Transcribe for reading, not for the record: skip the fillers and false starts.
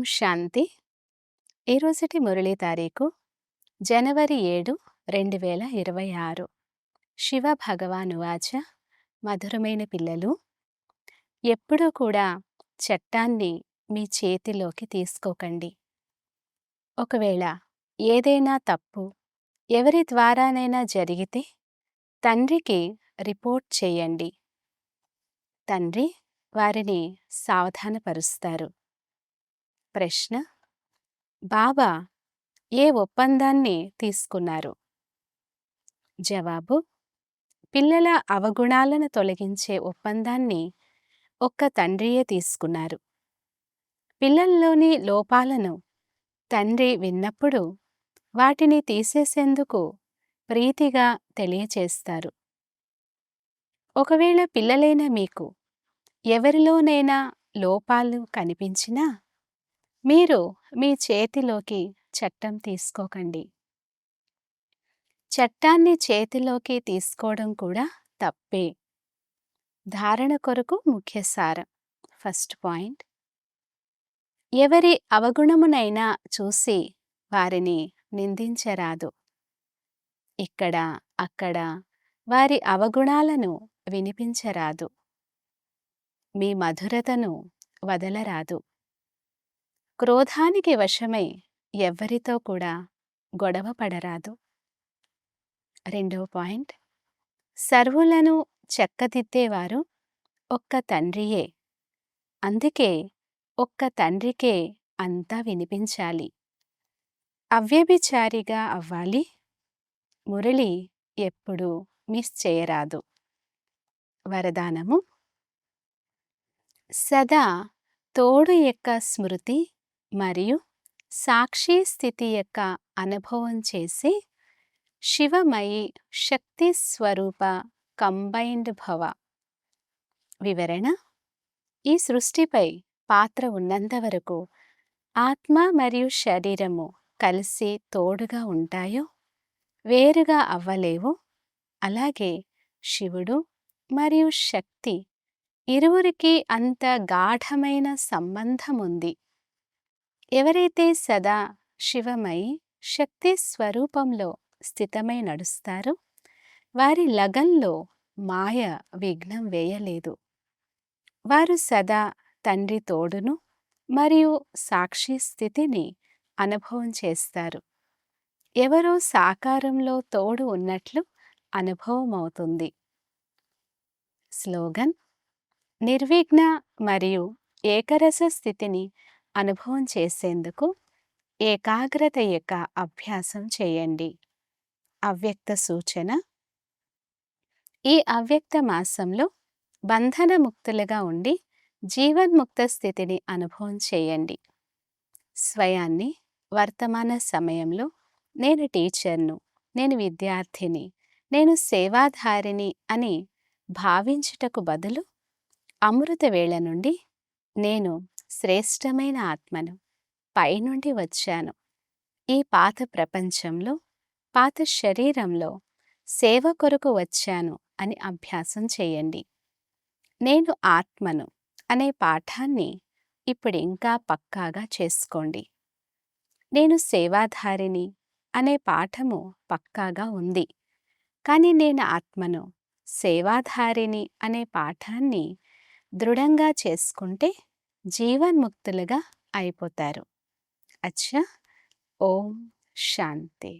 శాంతి. ఈరోజుటి మురళీ తారీఖు జనవరి 7, 2026. శివ భగవానువాచ. మధురమైన పిల్లలు, ఎప్పుడూ కూడా చట్టాన్ని మీ చేతిలోకి తీసుకోకండి. ఒకవేళ ఏదైనా తప్పు ఎవరి ద్వారానైనా జరిగితే తండ్రికి రిపోర్ట్ చేయండి. తండ్రి వారిని సావధానపరుస్తారు. ప్రశ్న: బాబా ఏ ఒప్పందాన్ని తీసుకున్నారు? జవాబు: పిల్లల అవగుణాలను తొలగించే ఒప్పందాన్ని ఒక్క తండ్రియే తీసుకున్నారు. పిల్లల్లోని లోపాలను తండ్రి విన్నప్పుడు వాటిని తీసేసేందుకు ప్రీతిగా తెలియచేస్తారు. ఒకవేళ పిల్లలైన మీకు ఎవరిలోనైనా లోపాలు కనిపించినా మీరు మీ చేతిలోకి చట్టం తీసుకోకండి. చట్టాన్ని చేతిలోకి తీసుకోవడం కూడా తప్పే. ధారణ కొరకు ముఖ్య సారం. ఫస్ట్ పాయింట్: ఎవరి అవగుణమునైనా చూసి వారిని నిందించరాదు. ఇక్కడ అక్కడ వారి అవగుణాలను వినిపించరాదు. మీ మధురతను వదలరాదు. క్రోధానికి వశమై ఎవ్వరితో కూడా గొడవ పడరాదు. రెండవ పాయింట్: సర్వులను చక్కదిద్దేవారు ఒక్క తండ్రియే. అందుకే ఒక్క తండ్రికే అంతా వినిపించాలి. అవ్యభిచారిగా అవ్వాలి. మురళి ఎప్పుడూ మిస్ చేయరాదు. వరదానము: సదా తోడు యొక్క స్మృతి మరియు సాక్షి స్థితి యొక్క అనుభవం చేసి శివమయి శక్తి స్వరూప కంబైన్డ్ భవ. వివరణ: ఈ సృష్టిపై పాత్ర ఉన్నంత వరకు ఆత్మ మరియు శరీరము కలిసి తోడుగా ఉంటాయో, వేరుగా అవ్వలేవో, అలాగే శివుడు మరియు శక్తి ఇరువురికి అంత గాఢమైన సంబంధం ఉంది. ఎవరైతే సదా శివమయి శక్తి స్వరూపంలో స్థితమై నడుస్తారో వారి లగన్లో మాయ విఘ్నం వేయలేదు. వారు సదా తండ్రి తోడును మరియు సాక్షి స్థితిని అనుభవం చేస్తారు. ఎవరో సాకారంలో తోడు ఉన్నట్లు అనుభవం అవుతుంది. స్లోగన్: నిర్విఘ్న మరియు ఏకరస స్థితిని అనుభవం చేసేందుకు ఏకాగ్రత యొక్క అభ్యాసం చేయండి. అవ్యక్త సూచన: ఈ అవ్యక్త మాసంలో బంధన ముక్తులుగా ఉండి జీవన్ముక్త స్థితిని అనుభవం చేయండి. స్వయాన్ని వర్తమాన సమయంలో నేను టీచర్ను, నేను విద్యార్థిని, నేను సేవాధారిని అని భావించుటకు బదులు అమృత వేళ నుండి నేను శ్రేష్టమైన ఆత్మను, పైనుండి వచ్చాను, ఈ పాత ప్రపంచంలో పాత శరీరంలో సేవ కొరకు వచ్చాను అని అభ్యాసం చేయండి. నేను ఆత్మను అనే పాఠాన్ని ఇప్పుడు ఇంకా పక్కాగా చేసుకోండి. నేను సేవాధారిని అనే పాఠము పక్కాగా ఉంది, కానీ నేను ఆత్మను, సేవాధారిని అనే పాఠాన్ని దృఢంగా చేసుకుంటే జీవన్ముక్తులుగా అయిపోతారు. అచ్చా. ఓం శాంతి.